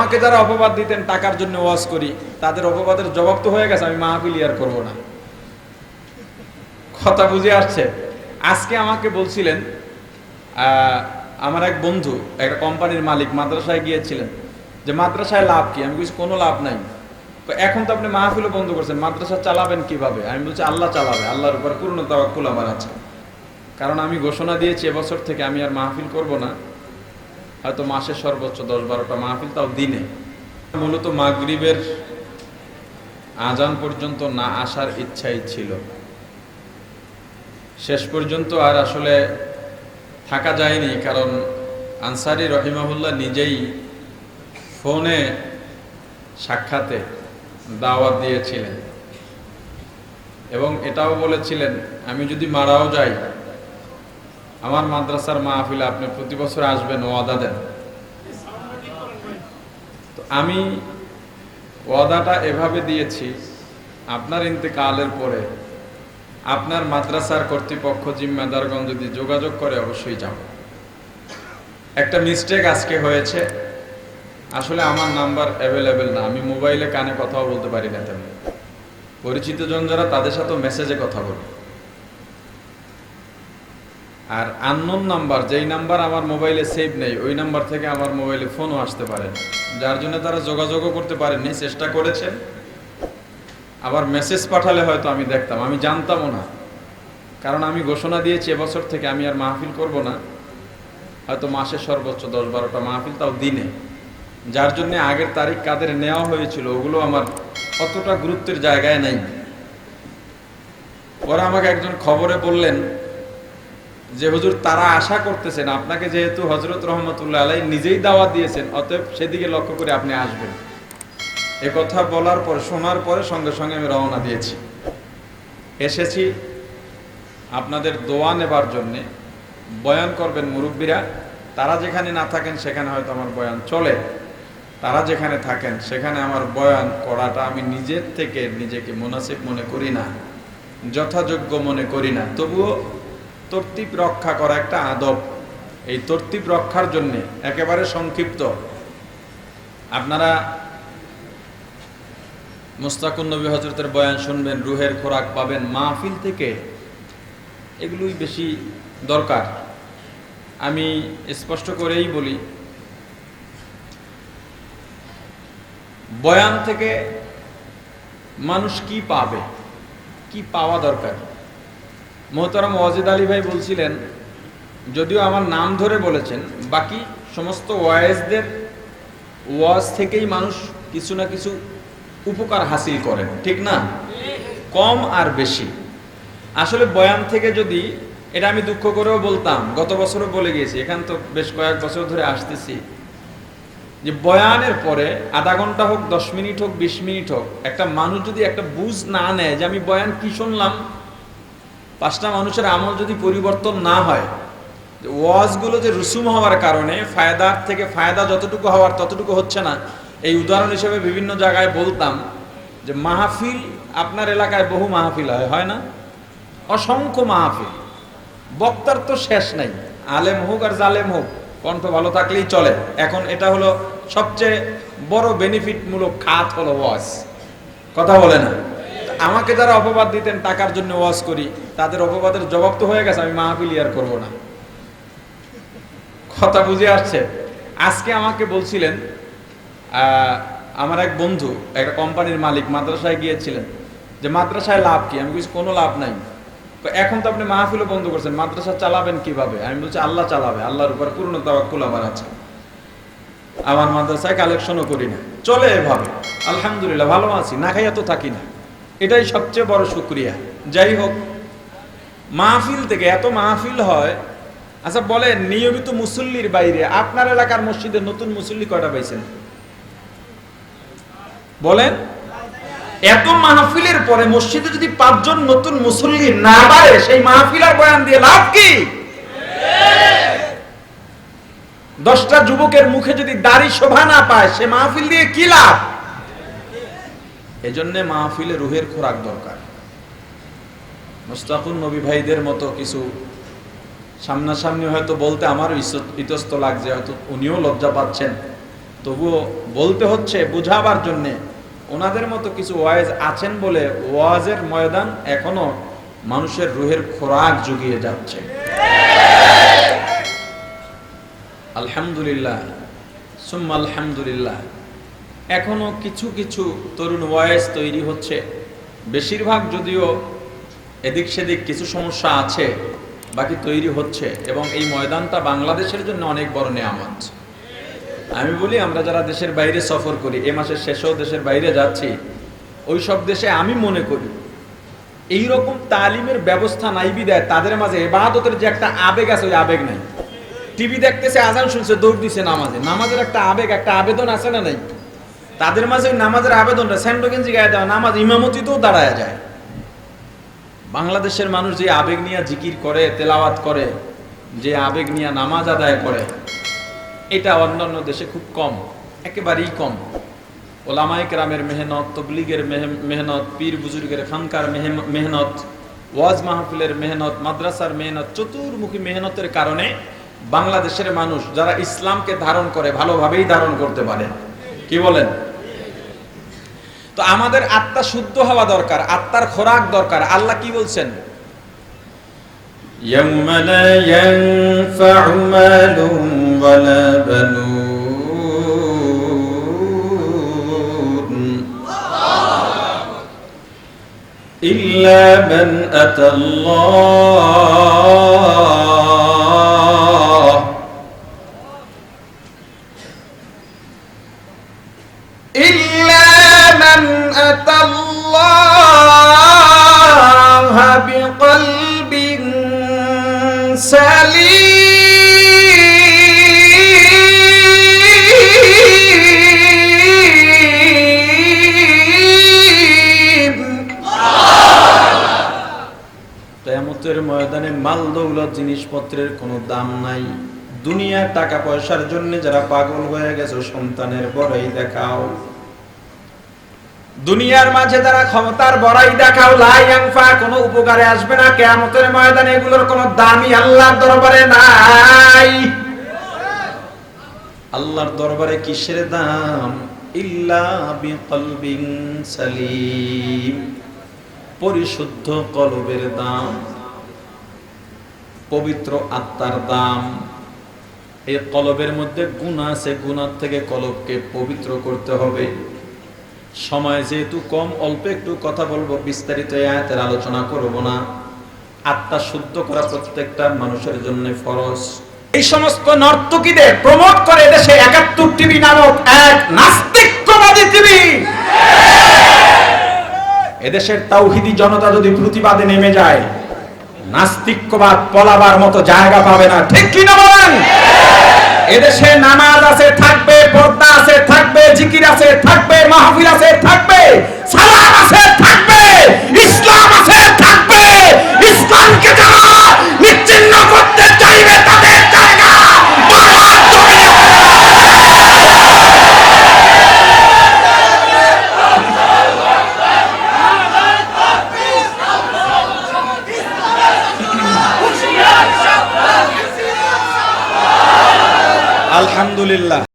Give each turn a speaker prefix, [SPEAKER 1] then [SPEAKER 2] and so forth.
[SPEAKER 1] আমাকে যারা অপবাদ দিতেন টাকার জন্য ওয়াজ করি, তাদের অপবাদের জবাব তো হয়ে গেছে, আমি মাহফিল আর করবো না। কথা বুঝে আসছে? আজকে আমাকে বলছিলেন আমার এক বন্ধু, একটা কোম্পানির মালিক, মাদ্রাসায় গিয়েছিলেন, যে মাদ্রাসায় লাভ কি? আমি বলছি কোনো লাভ নাই। এখন তো আপনি মাহফিলও বন্ধ করছেন, মাদ্রাসা চালাবেন কিভাবে? আমি বলছি আল্লাহ চালাবে, আল্লাহর উপর পূর্ণ তাওয়াক্কুল আমার আছে। কারণ আমি ঘোষণা দিয়েছি এবছর থেকে আমি আর মাহফিল করব না, হয়তো মাসে সর্বোচ্চ 10-12টা মাহফিল, তাও দিনে। মূলত মাগরিবের আজান পর্যন্ত না আসার ইচ্ছাই ছিল, শেষ পর্যন্ত আর আসলে থাকা যায়নি। কারণ আনসারী রহিমাহুল্লাহ নিজেই ফোনে সাক্ষাতে দাওয়াত দিয়েছিলেন এবং এটাও বলেছিলেন আমি যদি মারাও যাই আমার মাদ্রাসার মাহফিলে আপনি প্রতি বছর আসবেন, ওয়াদা দেন। তো আমি ওয়াদাটা এভাবে দিয়েছি, আপনার ইন্তেকালের পরে আপনার মাদ্রাসার কর্তৃপক্ষ জিম্মেদারগণ যদি যোগাযোগ করে অবশ্যই যাব। একটা মিস্টেক আজকে হয়েছে, আসলে আমার নাম্বার অ্যাভেলেবেল না, আমি মোবাইলে কানে কথাও বলতে পারি না তেমন। পরিচিত জন যারা তাদের সাথে মেসেজে কথা বলি। আর আননোন নাম্বার, যেই নাম্বার আমার মোবাইলে সেভ নেই, ওই নাম্বার থেকে আমার মোবাইলে ফোনও আসতে পারে, যার জন্য তারা যোগাযোগও করতে পারেননি। চেষ্টা করেছেন, আবার মেসেজ পাঠালে হয়তো আমি দেখতাম, আমি জানতামও না। কারণ আমি ঘোষণা দিয়েছি এবছর থেকে আমি আর মাহফিল করব না, হয়তো মাসে সর্বোচ্চ 10-12টা মাহফিল, তাও দিনে। যার জন্য আগের তারিখ কাদের নেওয়া হয়েছিল ওগুলো আমার অতটা গুরুত্বের জায়গায় নাই। ওরা আমাকে একজন খবরে বললেন যে হুজুর তারা আশা করতেছেন আপনাকে, যেহেতু হযরত রহমতুল্লাহ আলাইহি নিজেই দাওয়াত দিয়েছেন, অতএব সেদিকে লক্ষ্য করে আপনি আসবেন। এ কথা বলার পর, শোনার পরে সঙ্গে সঙ্গে আমি রওনা দিয়েছি, এসেছি আপনাদের দোয়া নেবার জন্যে। বয়ান করবেন মুরব্বীরা, তারা যেখানে না থাকেন সেখানে হয়তো আমার বয়ান চলে, তারা যেখানে থাকেন সেখানে আমার বয়ান করাটা আমি নিজের থেকে নিজেকে মুনাসিব মনে করি না, যথাযোগ্য মনে করি না। তবুও তরতিব রক্ষা করা একটা আদব, এই তরতিব রক্ষার জন্যে একেবারে সংক্ষিপ্ত আপনারা মুস্তাকুন নবী হযরতের বয়ান শুনবেন, রুহের খোরাক পাবেন মাহফিল থেকে, এগুলোই বেশি দরকার। আমি স্পষ্ট করেই বলি, বয়ান থেকে মানুষ কি পাবে, কি পাওয়া দরকার। মোহতারাম ওয়াজিদ আলী ভাই বলছিলেন, যদিও আমার নাম ধরে বলেছেন, বাকি সমস্ত ওয়াইজদের ওয়াজ থেকেই মানুষ কিছু না কিছু উপকার হাসিল করেন, ঠিক না? কম আর বেশি। আসলে বয়ান থেকে যদি, এটা আমি দুঃখ করেও বলতাম, গত বছরও বলে গিয়েছি, এখান তো বেশ কয়েক বছর ধরে আসতেছি, যে বয়ানের পরে আধা ঘন্টা হোক, 10 মিনিট হোক, 20 মিনিট হোক, একটা মানুষ যদি একটা বুঝ না নেয় যে আমি বয়ান কি শুনলাম, 5টা মানুষের আমল যদি পরিবর্তন না হয়, ওয়াজগুলো যে রুসুম হওয়ার কারণে ফায়দার থেকে ফায়দা যতটুকু হওয়ার ততটুকু হচ্ছে না। এই উদাহরণ হিসেবে বিভিন্ন জায়গায় বলতাম যে মাহফিল, আপনার এলাকায় বহু মাহফিল হয় না? অসংখ্য মাহফিল, বক্তার তো শেষ নাই, আলেম হোক আর জালেম হোক, কণ্ঠ ভালো থাকলেই চলে। এখন এটা হলো সবচেয়ে বড় বেনিফিটমূলক খাত হলো ওয়াজ, কথা বলে না? আমাকে যারা অপবাদ দিতেন টাকার জন্য ওয়াজ করি, তাদের অপবাদের জবাব তো হয়ে গেছে, আমি মাহফিল আর করবো না। কথা বুঝে আসছে? আজকে আমাকে বলছিলেন আমার এক বন্ধু, একটা কোম্পানির মালিক, মাদ্রাসায় গিয়েছিলেন, যে মাদ্রাসায় লাভ কি? আমি বলছি কোনো লাভ নাই। এখন তো আপনি মাহফিলও বন্ধ করছেন, মাদ্রাসা চালাবেন কিভাবে? আমি বলছি আল্লাহ চালাবে, আল্লাহর উপর পূর্ণ তাওয়াক্কুল আমার আছে। আমার মাদ্রাসায় কালেকশনও করি না, চলে এভাবে, আলহামদুলিল্লাহ ভালো আছি, না খাইয়া তো থাকি না, এটাই সবচেয়ে বড় শুকরিয়া। যাই হোক, মাহফিল থেকে এত মাহফিল হয়। আচ্ছা বলেন, নিয়মিত মুসল্লির বাইরে আপনার এলাকার মসজিদে নতুন মুসল্লি কয়টা পাইছেন? বলেন, এত মাহফিলের পরে মসজিদে যদি 5 জন নতুন মুসল্লি না বাড়ে, সেই মাহফিল আর বয়ান দিয়ে লাভ কি? 10টা যুবকের মুখে যদি দাড়ি শোভা না পায়, সে মাহফিল দিয়ে কি লাভ? এজন্য মাহফিলে রুহের খোরাক দরকার। মুস্তাকুন নবী ভাইদের মতো কিছু সামনাসামনি হয়তো বলতে আমারও ইতস্ত লাগছে, হয়তো উনিও লজ্জা পাচ্ছেন, তবুও বলতে হচ্ছে বোঝাবার জন্যে, ওনাদের মতো কিছু ওয়াইজ আছেন বলে ওয়াজের ময়দান এখনো মানুষের রুহের খোরাক জুগিয়ে যাচ্ছে। আলহামদুলিল্লাহ সুম্মা আলহামদুলিল্লাহ। এখনো কিছু কিছু তরুণ ওয়াইজ তৈরি হচ্ছে, বেশিরভাগ যদিও এদিক সেদিক কিছু সমস্যা আছে, বাকি তৈরি হচ্ছে। এবং এই ময়দানটা বাংলাদেশের জন্য অনেক বড় নেয়ামত। আমি বলি, আমরা যারা দেশের বাইরে সফর করি, এ মাসের শেষেও দেশের বাইরে যাচ্ছি, ওই সব দেশে আমি মনে করি এইরকম তালিমের ব্যবস্থা নাই বিদায় তাদের মাঝে ইবাদতের যে একটা আবেগ আছে, ওই আবেগ নাই। টিভি দেখতেছে, আজান শুনছে, দৌড় দিছে নামাজে, নামাজের একটা আবেগ, একটা আবেদন আছে না নাই? তাদের মাঝে ওই নামাজের আবেদনটা স্যান্ডোগেঞ্জি গায়ে দেওয়া, নামাজ ইমামতিতেও দাঁড়ায় যায়। বাংলাদেশের মানুষ যে আবেগ নিয়ে জিকির করে, তেলাওয়াত করে, যে আবেগ নিয়ে নামাজ আদায় করে, এটা অন্যান্য দেশে খুব কম, একেবারেই কম। ওলামায়ে কেরামের মেহনত, তবলিগের মেহনত, পীর বুজুর্গের খানকার মেহনত, ওয়াজ মাহফিলের মেহনত, মাদ্রাসার মেহনত, চতুর্মুখী মেহনতের কারণে বাংলাদেশের মানুষ যারা ইসলামকে ধারণ করে ভালোভাবেই ধারণ করতে পারে। কি বলেন? তো আমাদের আত্মা শুদ্ধ হওয়া দরকার, আত্মার খোরাক দরকার। আল্লাহ কি বলছেন?
[SPEAKER 2] يوم لا ينفع مال ولا بنون إلا من أتى الله بقلب سليم
[SPEAKER 1] কিয়ামতের ময়দানে মাল দৌলত জিনিসপত্রের কোনো দাম নাই। দুনিয়ার টাকা পয়সার জন্য যারা পাগল হয়ে গেছে, সন্তানের বড়াই দেখাও। দুনিয়ার মাঝে যারা ক্ষমতার বড়াই দেখাও, লা ইয়ানফা, কোনো উপকারে আসবে না। কিয়ামতের ময়দানে এগুলোর কোনো দামই আল্লাহর দরবারে নাই। আল্লাহর দরবারে কিসের দাম? ইল্লা বিকলবিন সালিম, পরিশুদ্ধ কলবের দাম, পবিত্র আত্মার দাম। এই কলবের মধ্যে গুনাহ আছে, গুনাহ থেকে কলবকে পবিত্র করতে হবে। সময় যেহেতু কম, অল্প একটু কথা বলবো, বিস্তারিত আয়াতের আলোচনা করব না। আত্মা শুদ্ধ করা প্রত্যেকটা মানুষের জন্য ফরজ। এই সমস্ত নর্তকীদের প্রমোট করে দেশে ৭১ টিভি নামক এক নাস্তিকবাদী টিভি। এদেশের তাওহীদি জনতা যদি প্রতিবাদে নেমে যায়, নাস্তিকবাদ পলাবার মতো জায়গা পাবে না। ঠিক কি না বলেন? এদেশে নামাজ আছে, থাকবে, পর্দা আছে, থাকবে, জিকির আছে, থাকবে, মাহফিল আছে, থাকবে, সালাত